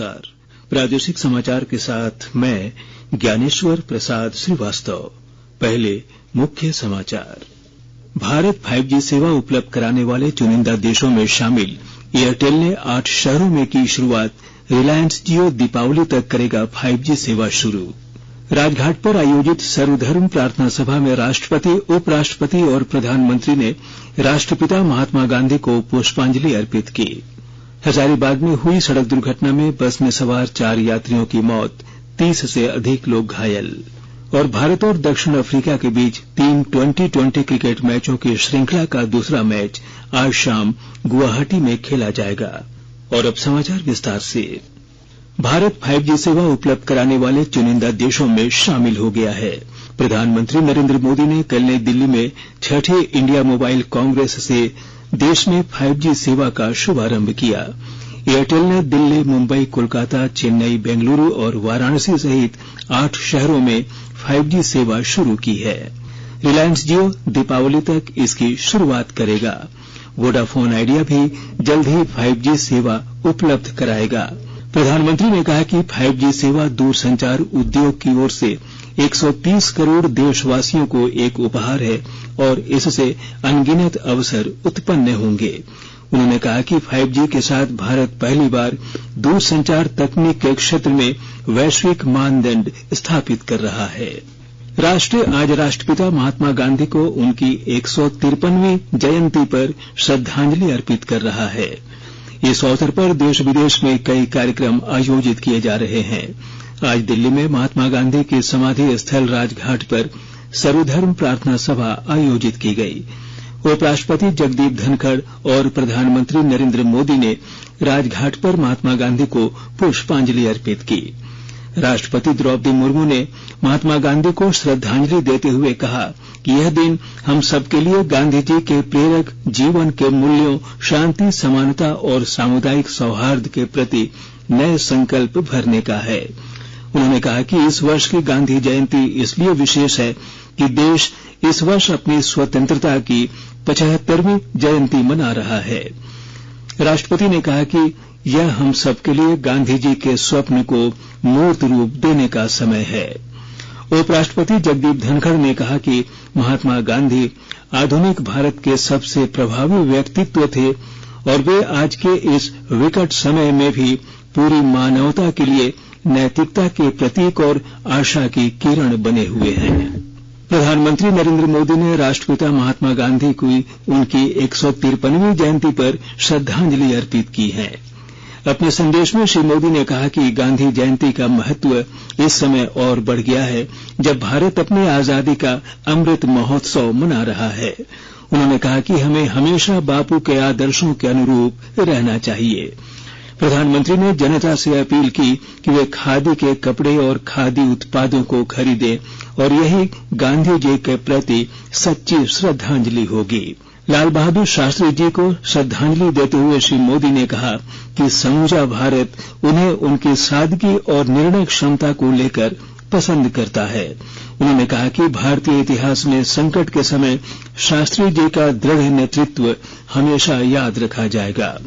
नमस्कार। प्रादेशिक समाचार के साथ मैं ज्ञानेश्वर प्रसाद श्रीवास्तव। पहले मुख्य समाचार। भारत 5G सेवा उपलब्ध कराने वाले चुनिंदा देशों में शामिल एयरटेल ने 8 शहरों में की शुरुआत। रिलायंस जियो दीपावली तक करेगा 5G सेवा शुरू। राजघाट पर आयोजित सर्वधर्म प्रार्थना सभा में राष्ट्रपति, उपराष्ट्रपति और प्रधानमंत्री ने राष्ट्रपिता महात्मा गांधी को पुष्पांजलि अर्पित की। हजारीबाग में हुई सड़क दुर्घटना में बस में सवार 4 यात्रियों की मौत, 30 से अधिक लोग घायल। और भारत और दक्षिण अफ्रीका के बीच 3 20-20 क्रिकेट मैचों की श्रृंखला का दूसरा मैच आज शाम गुवाहाटी में खेला जाएगा। और अब समाचार विस्तार से। भारत 5G सेवा उपलब्ध कराने वाले चुनिंदा देशों में शामिल हो गया है। प्रधानमंत्री नरेंद्र मोदी ने कल नई दिल्ली में 6ठे इंडिया मोबाइल कांग्रेस से देश में 5G सेवा का शुभारंभ किया। एयरटेल ने दिल्ली, मुंबई, कोलकाता, चेन्नई, बेंगलुरु और वाराणसी सहित 8 शहरों में 5G सेवा शुरू की है। रिलायंस जियो दीपावली तक इसकी शुरुआत करेगा। वोडाफोन आइडिया भी जल्द ही 5G सेवा उपलब्ध कराएगा। प्रधानमंत्री ने कहा कि 5G सेवा दूरसंचार उद्योग की ओर से 130 करोड़ देशवासियों को एक उपहार है और इससे अनगिनत अवसर उत्पन्न होंगे। उन्होंने कहा कि 5G के साथ भारत पहली बार दूरसंचार तकनीक के क्षेत्र में वैश्विक मानदंड स्थापित कर रहा है। राष्ट्र आज राष्ट्रपिता महात्मा गांधी को उनकी 153वीं जयंती पर श्रद्धांजलि अर्पित कर रहा है। इस अवसर पर देश विदेश में कई कार्यक्रम आयोजित किए जा रहे हैं। आज दिल्ली में महात्मा गांधी के समाधि स्थल राजघाट पर सर्वधर्म प्रार्थना सभा आयोजित की गई। उपराष्ट्रपति जगदीप धनखड़ और प्रधानमंत्री नरेंद्र मोदी ने राजघाट पर महात्मा गांधी को पुष्पांजलि अर्पित की। राष्ट्रपति द्रौपदी मुर्मू ने महात्मा गांधी को श्रद्धांजलि देते हुए कहा कि यह दिन हम सबके लिए गांधी जी के प्रेरक जीवन के मूल्यों, शांति, समानता और सामुदायिक सौहार्द के प्रति नए संकल्प भरने का है। उन्होंने कहा कि इस वर्ष की गांधी जयंती इसलिए विशेष है कि देश इस वर्ष अपनी स्वतंत्रता की 75वीं जयंती मना रहा है। राष्ट्रपति ने कहा कि यह हम सबके लिए गांधी जी के स्वप्न को मूर्त रूप देने का समय है। उपराष्ट्रपति जगदीप धनखड़ ने कहा कि महात्मा गांधी आधुनिक भारत के सबसे प्रभावी व्यक्तित्व थे और वे आज के इस विकट समय में भी पूरी मानवता के लिए नैतिकता के प्रतीक और आशा की किरण बने हुए हैं। प्रधानमंत्री नरेंद्र मोदी ने राष्ट्रपिता महात्मा गांधी को उनकी 153वीं जयंती पर श्रद्धांजलि अर्पित की है। अपने संदेश में श्री मोदी ने कहा कि गांधी जयंती का महत्व इस समय और बढ़ गया है जब भारत अपनी आजादी का अमृत महोत्सव मना रहा है। उन्होंने कहा कि हमें हमेशा बापू के आदर्शों के अनुरूप रहना चाहिए। प्रधानमंत्री ने जनता से अपील की कि वे खादी के कपड़े और खादी उत्पादों को खरीदें और यही गांधी जी के प्रति सच्ची श्रद्धांजलि होगी। लाल बहादुर शास्त्री जी को श्रद्धांजलि देते हुए श्री मोदी ने कहा कि समूचा भारत उन्हें उनकी सादगी और निर्णय क्षमता को लेकर पसंद करता है। उन्होंने कहा कि भारतीय इतिहास में संकट के समय शास्त्री जी का दृढ़ नेतृत्व हमेशा याद रखा जाएगा।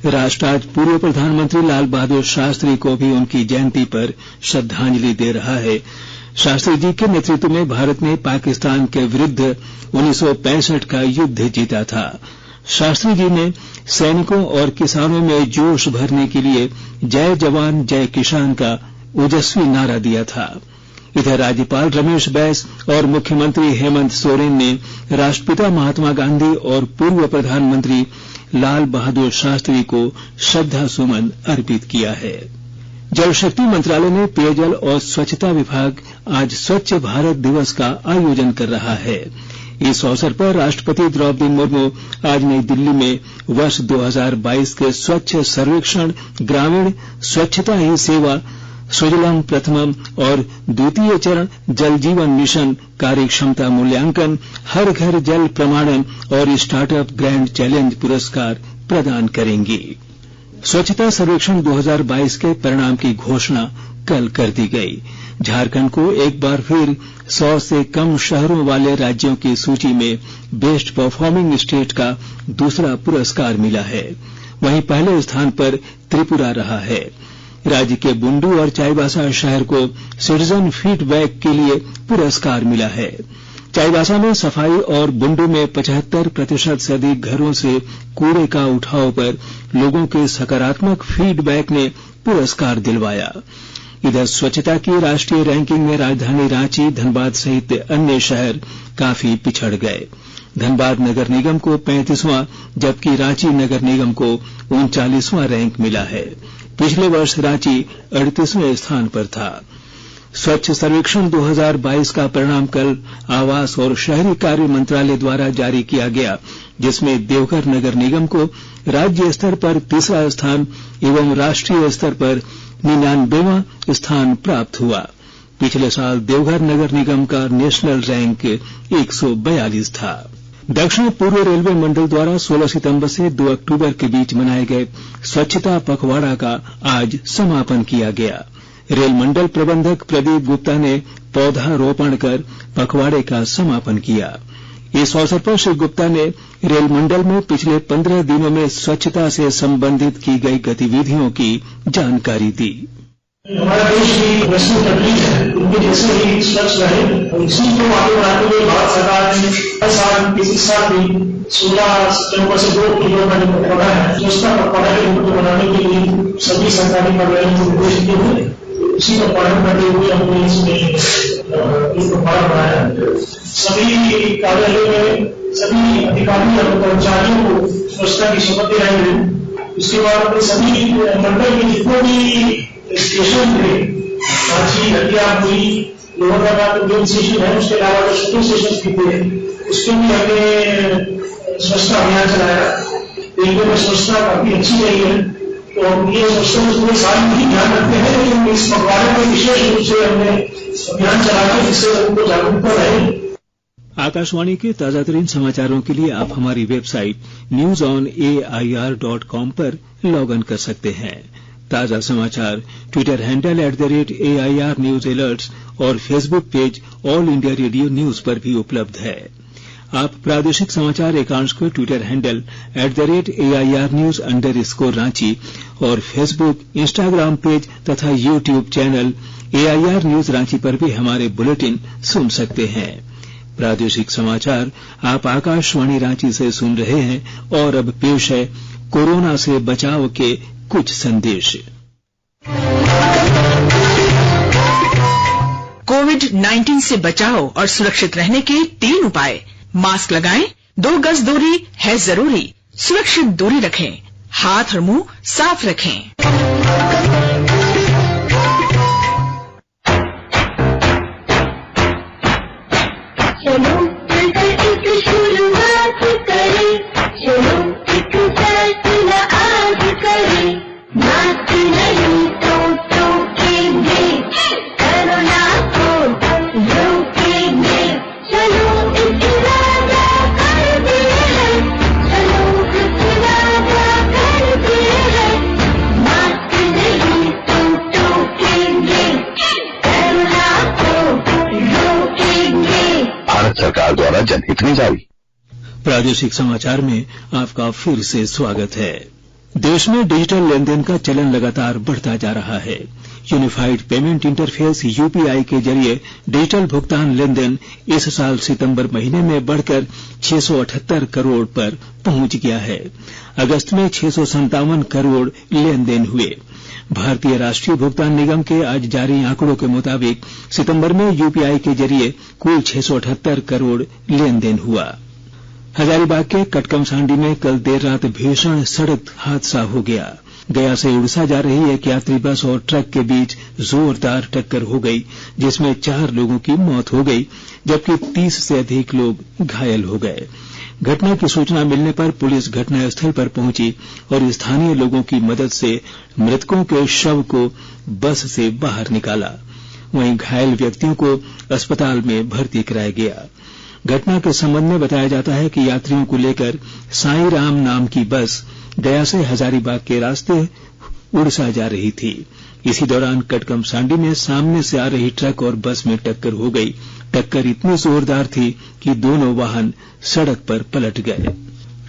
राष्ट्र आज पूर्व प्रधानमंत्री लाल बहादुर शास्त्री को भी उनकी जयंती पर श्रद्धांजलि दे रहा है। शास्त्री जी के नेतृत्व में भारत ने पाकिस्तान के विरुद्ध 1965 का युद्ध जीता था। शास्त्री जी ने सैनिकों और किसानों में जोश भरने के लिए जय जवान जय किसान का ओजस्वी नारा दिया था। इधर राज्यपाल रमेश बैस और मुख्यमंत्री हेमंत सोरेन ने राष्ट्रपिता महात्मा गांधी और पूर्व प्रधानमंत्री लाल बहादुर शास्त्री को श्रद्धा सुमन अर्पित किया है। जल शक्ति मंत्रालय में पेयजल और स्वच्छता विभाग आज स्वच्छ भारत दिवस का आयोजन कर रहा है। इस अवसर पर राष्ट्रपति द्रौपदी मुर्मू आज नई दिल्ली में वर्ष 2022 के स्वच्छ सर्वेक्षण, ग्रामीण स्वच्छता ही सेवा, सुजलाम प्रथमम और द्वितीय चरण जल जीवन मिशन कार्यक्षमता मूल्यांकन, हर घर जल प्रमाणन और स्टार्टअप ग्रैंड चैलेंज पुरस्कार प्रदान करेंगी। स्वच्छता सर्वेक्षण 2022 के परिणाम की घोषणा कल कर दी गई। झारखंड को एक बार फिर 100 से कम शहरों वाले राज्यों की सूची में बेस्ट परफॉर्मिंग स्टेट का दूसरा पुरस्कार मिला है। वहीं पहले स्थान पर त्रिपुरा रहा है। राज्य के बुंडू और चाईबासा शहर को सिटीजन फीडबैक के लिए पुरस्कार मिला है। चाईबासा में सफाई और बुंडू में 75% से अधिक घरों से कूड़े का उठाव पर लोगों के सकारात्मक फीडबैक ने पुरस्कार दिलवाया। इधर स्वच्छता की राष्ट्रीय रैंकिंग में राजधानी रांची, धनबाद सहित अन्य शहर काफी पिछड़ गए। धनबाद नगर निगम को 35वां जबकि रांची नगर निगम को 39वां रैंक मिला है। पिछले वर्ष रांची 38वें स्थान पर था। स्वच्छ सर्वेक्षण 2022 का परिणाम कल आवास और शहरी कार्य मंत्रालय द्वारा जारी किया गया, जिसमें देवघर नगर निगम को राज्य स्तर पर 3रा स्थान एवं राष्ट्रीय स्तर पर 99वां स्थान प्राप्त हुआ। पिछले साल देवघर नगर निगम का नेशनल रैंक 142 था। दक्षिण पूर्व रेलवे मंडल द्वारा 16 सितंबर से 2 अक्टूबर के बीच मनाए गए स्वच्छता पखवाड़ा का आज समापन किया गया। रेल मंडल प्रबंधक प्रदीप गुप्ता ने पौधारोपण कर पखवाड़े का समापन किया। इस अवसर पर श्री गुप्ता ने रेल मंडल में पिछले 15 दिनों में स्वच्छता से संबंधित की गई गतिविधियों की जानकारी दी। हमारा देश की वैश्विक तकलीफ है, उनके जैसे ही स्वच्छ रहे, इसी को आगे बढ़ाते हुए भारत सरकार ने हर साल इस साल भी 16 सितंबर से 2 अक्टूबर का जो पखवाड़ा है, स्वच्छता पखवाड़ा के रूप में बनाने के लिए सभी सरकारी कार्यालयों को निर्देश दिए हुए, उसी का पालन करते हुए हमने इसमें पखवाड़ा बनाया। सभी कार्यालयों में सभी अधिकारियों और कर्मचारियों को स्वच्छता की शपथ दिलाई गई। उसके बाद अपने सभी मंडल के जितने भी स्टेशन थे, रांची, हटिया, पुरी, लोहरदगा मेन स्टेशन है, उसके अलावा जो छोटे स्टेशन भी थे, उसके भी हमने स्वच्छता अभियान चलाया। रेलवे में स्वच्छता काफी अच्छी रही है, तो ये स्वच्छता पूरे साल भी ध्यान रखते हैं, लेकिन इस पखवाड़े में विशेष रूप से हमने अभियान चलाया जिससे लोगों को जागरूकता रहे। आकाशवाणी के ताजा तरीन समाचारों के लिए आप हमारी वेबसाइट newsonair.com पर लॉग इन कर सकते हैं। ताजा समाचार Twitter handle @AIR news alerts और Facebook page all India radio news पर भी उपलब्ध है। आप प्रादेशिक समाचार एकांश को Twitter handle @AIR news _Ranchi और फेसबुक, इंस्टाग्राम पेज तथा YouTube channel AIR news Ranchi पर भी हमारे बुलेटिन सुन सकते हैं। प्रादेशिक समाचार आप आकाशवाणी रांची से सुन रहे हैं और अब पेश है कोरोना से बचाव के कुछ संदेश। कोविड-19 से बचाव और सुरक्षित रहने के 3 उपाय। मास्क लगाएं, 2 गज दूरी है जरूरी, सुरक्षित दूरी रखें, हाथ और मुंह साफ रखें। चलो मिलकर एक शुरुआत करें, चलो एक फैसला आज करें, मास्क नहीं तो टोकेंगे, कोरोना को रोकेंगे, चलो एक इरादा करते हैं, चलो एक इरादा करते हैं, मास्क नहीं तो टोकेंगे, कोरोना को रोकेंगे। भारत सरकार द्वारा जनहित में जारी। प्रादेशिक समाचार में आपका फिर से स्वागत है। देश में डिजिटल लेनदेन का चलन लगातार बढ़ता जा रहा है। यूनिफाइड पेमेंट इंटरफेस यूपीआई के जरिए डिजिटल भुगतान लेनदेन इस साल सितंबर महीने में बढ़कर 678 करोड़ पर पहुंच गया है। अगस्त में 657 करोड़ लेनदेन हुए। भारतीय राष्ट्रीय भुगतान निगम के आज जारी आंकड़ों के मुताबिक सितंबर में यूपीआई के जरिए कुल 678 करोड़ लेनदेन हुआ। हजारीबाग के कटकमसांडी में कल देर रात भीषण सड़क हादसा हो गया। गया से उड़ीसा जा रही एक यात्री बस और ट्रक के बीच जोरदार टक्कर हो गई, जिसमें 4 लोगों की मौत हो गई, जबकि 30 से अधिक लोग घायल हो गए। घटना की सूचना मिलने पर पुलिस घटनास्थल पर पहुंची और स्थानीय लोगों की मदद से मृतकों के शव को बस से बाहर निकाला। वहीं घायल व्यक्तियों को अस्पताल में भर्ती कराया गया। घटना के संबंध में बताया जाता है कि यात्रियों को लेकर साईं राम नाम की बस गया से हजारीबाग के रास्ते उड़ीसा जा रही थी। इसी दौरान कटकमसांडी में सामने से आ रही ट्रक और बस में टक्कर हो गई। टक्कर इतनी जोरदार थी कि दोनों वाहन सड़क पर पलट गए।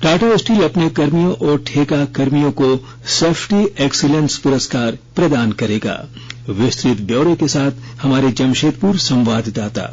टाटा स्टील अपने कर्मियों और ठेका कर्मियों को सेफ्टी एक्सीलेंस पुरस्कार प्रदान करेगा। विस्तृत ब्यौरे के साथ हमारे जमशेदपुर संवाददाता।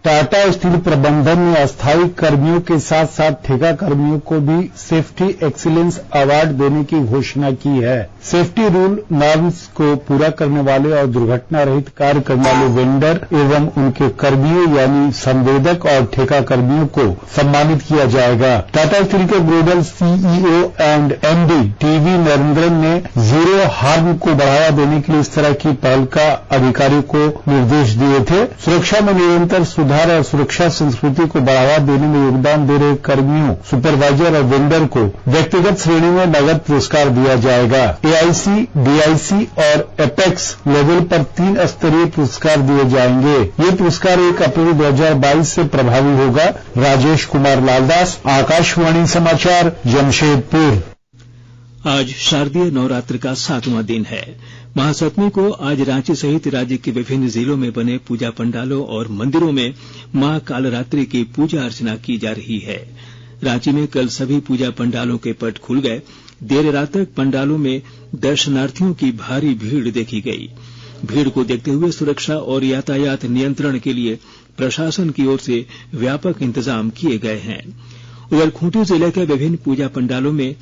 टाटा स्टील प्रबंधन ने अस्थायी कर्मियों के साथ साथ ठेका कर्मियों को भी सेफ्टी एक्सीलेंस अवार्ड देने की घोषणा की है। सेफ्टी रूल नॉर्म्स को पूरा करने वाले और दुर्घटना रहित कार्य करने वाले वेंडर एवं उनके कर्मियों यानी संवेदक और ठेका कर्मियों को सम्मानित किया जाएगा। टाटा स्टील के global CEO and MD TV Narendran ने जीरो हार्म को बढ़ावा देने के लिए इस तरह की पहल का अधिकारियों को निर्देश दिए थे। सुरक्षा में निरंतर सुधार और सुरक्षा संस्कृति को बढ़ावा देने में योगदान दे रहे कर्मियों, सुपरवाइजर और वेंडर को व्यक्तिगत श्रेणी में नगद पुरस्कार दिया जाएगा। एआईसी, डीआईसी और एपेक्स लेवल पर 3 स्तरीय पुरस्कार दिए जाएंगे। ये पुरस्कार 1 अप्रैल 2022 से प्रभावी होगा। राजेश कुमार लालदास, आकाशवाणी समाचार, जमशेदपुर। आज शारदीय नवरात्र का 7वां दिन है। महासप्तमी को आज रांची सहित राज्य के विभिन्न जिलों में बने पूजा पंडालों और मंदिरों में मां कालरात्रि की पूजा अर्चना की जा रही है। रांची में कल सभी पूजा पंडालों के पट खुल गए। देर रात तक पंडालों में दर्शनार्थियों की भारी भीड़ देखी गई। भीड़ को देखते हुए सुरक्षा और यातायात नियंत्रण के लिए प्रशासन की ओर से व्यापक इंतजाम किए गए हैं। उधर खूंटी जिले के विभिन्न पूजा पंडालों में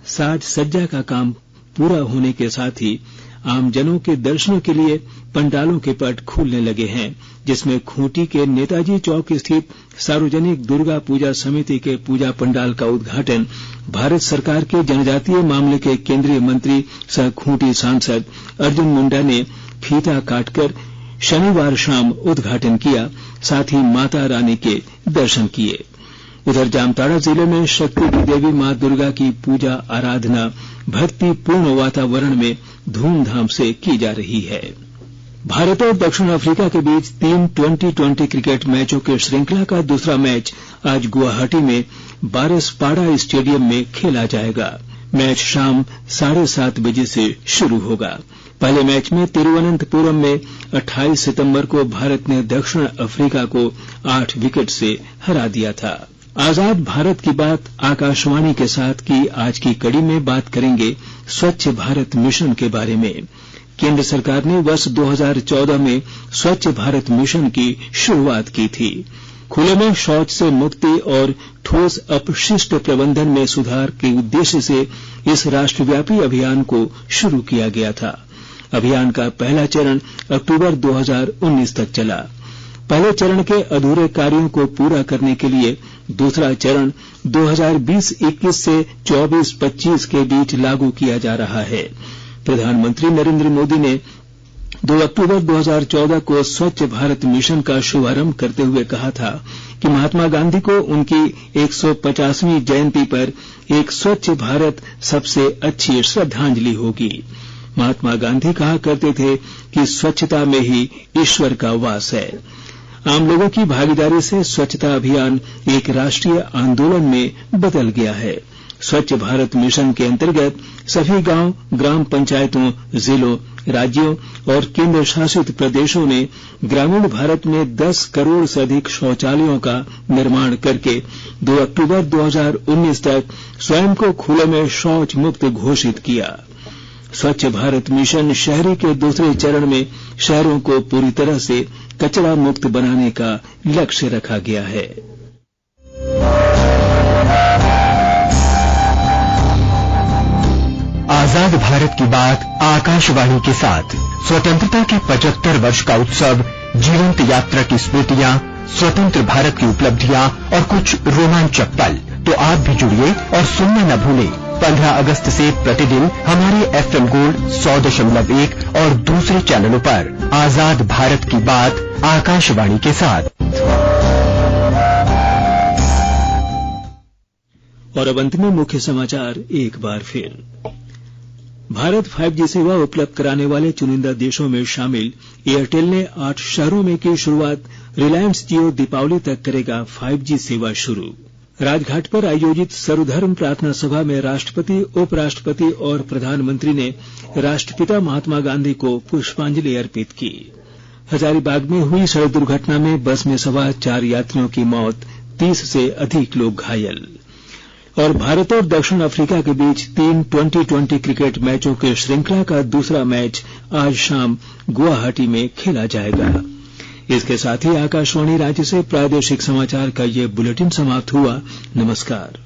साज सज्जा का काम पूरा होने के साथ ही आमजनों के दर्शनों के लिए पंडालों के पट खुलने लगे हैं, जिसमें खूंटी के नेताजी चौक स्थित सार्वजनिक दुर्गा पूजा समिति के पूजा पंडाल का उद्घाटन भारत सरकार के जनजातीय मामले के केंद्रीय मंत्री सह खूंटी सांसद अर्जुन मुंडा ने फीता काटकर शनिवार शाम उद्घाटन किया, साथ ही माता रानी के दर्शन किए। उधर जामताड़ा जिले में शक्ति की देवी मां दुर्गा की पूजा आराधना भक्तिपूर्ण वातावरण में धूमधाम से की जा रही है। भारत और दक्षिण अफ्रीका के बीच 3 20-20 क्रिकेट मैचों की श्रृंखला का दूसरा मैच आज गुवाहाटी में बारसपाड़ा स्टेडियम में खेला जाएगा। मैच शाम 7:30 बजे से शुरू होगा। पहले मैच में तिरुवनंतपुरम में 28 सितंबर को भारत ने दक्षिण अफ्रीका को 8 विकेट से हरा दिया था। आजाद भारत की बात आकाशवाणी के साथ की आज की कड़ी में बात करेंगे स्वच्छ भारत मिशन के बारे में। केंद्र सरकार ने वर्ष 2014 में स्वच्छ भारत मिशन की शुरुआत की थी। खुले में शौच से मुक्ति और ठोस अपशिष्ट प्रबंधन में सुधार के उद्देश्य से इस राष्ट्रव्यापी अभियान को शुरू किया गया था। अभियान का पहला चरण अक्टूबर 2019 तक चला। पहले चरण के अधूरे कार्यों को पूरा करने के लिए दूसरा चरण 2020-21 से 24-25 के बीच लागू किया जा रहा है। प्रधानमंत्री नरेंद्र मोदी ने 2 अक्टूबर 2014 को स्वच्छ भारत मिशन का शुभारंभ करते हुए कहा था कि महात्मा गांधी को उनकी 150वीं जयंती पर एक स्वच्छ भारत सबसे अच्छी श्रद्धांजलि होगी। महात्मा गांधी कहा करते थे कि स्वच्छता में ही ईश्वर का वास है। आम लोगों की भागीदारी से स्वच्छता अभियान एक राष्ट्रीय आंदोलन में बदल गया है। स्वच्छ भारत मिशन के अंतर्गत सभी गांव, ग्राम पंचायतों, जिलों, राज्यों और केंद्र शासित प्रदेशों ने ग्रामीण भारत में 10 करोड़ से अधिक शौचालयों का निर्माण करके 2 अक्टूबर 2019 तक स्वयं को खुले में शौच मुक्त घोषित किया। स्वच्छ भारत मिशन शहरी के दूसरे चरण में शहरों को पूरी तरह से कचरा मुक्त बनाने का लक्ष्य रखा गया है। आजाद भारत की बात आकाशवाणी के साथ स्वतंत्रता के 75 वर्ष का उत्सव, जीवंत यात्रा की स्मृतियां, स्वतंत्र भारत की उपलब्धियां और कुछ रोमांचक पल। तो आप भी जुड़िए और सुनना न भूलें 15 अगस्त से प्रतिदिन हमारे FM गोल्ड 100.1 और दूसरे चैनलों पर आजाद भारत की बात आकाशवाणी के साथ। और अब अंत में मुख्य समाचार एक बार फिर। भारत 5G सेवा उपलब्ध कराने वाले चुनिंदा देशों में शामिल एयरटेल ने 8 शहरों में की शुरुआत। रिलायंस जियो दीपावली तक करेगा 5G सेवा शुरू। राजघाट पर आयोजित सर्वधर्म प्रार्थना सभा में राष्ट्रपति, उपराष्ट्रपति और प्रधानमंत्री ने राष्ट्रपिता महात्मा गांधी को पुष्पांजलि अर्पित की। हजारीबाग में हुई सड़क दुर्घटना में बस में सवार 4 यात्रियों की मौत, 30 से अधिक लोग घायल। और भारत और दक्षिण अफ्रीका के बीच 3 20-20 क्रिकेट मैचों की श्रृंखला का दूसरा मैच आज शाम गुवाहाटी में खेला जाएगा। इसके साथ ही आकाशवाणी रांची से प्रादेशिक समाचार का ये बुलेटिन समाप्त हुआ। नमस्कार।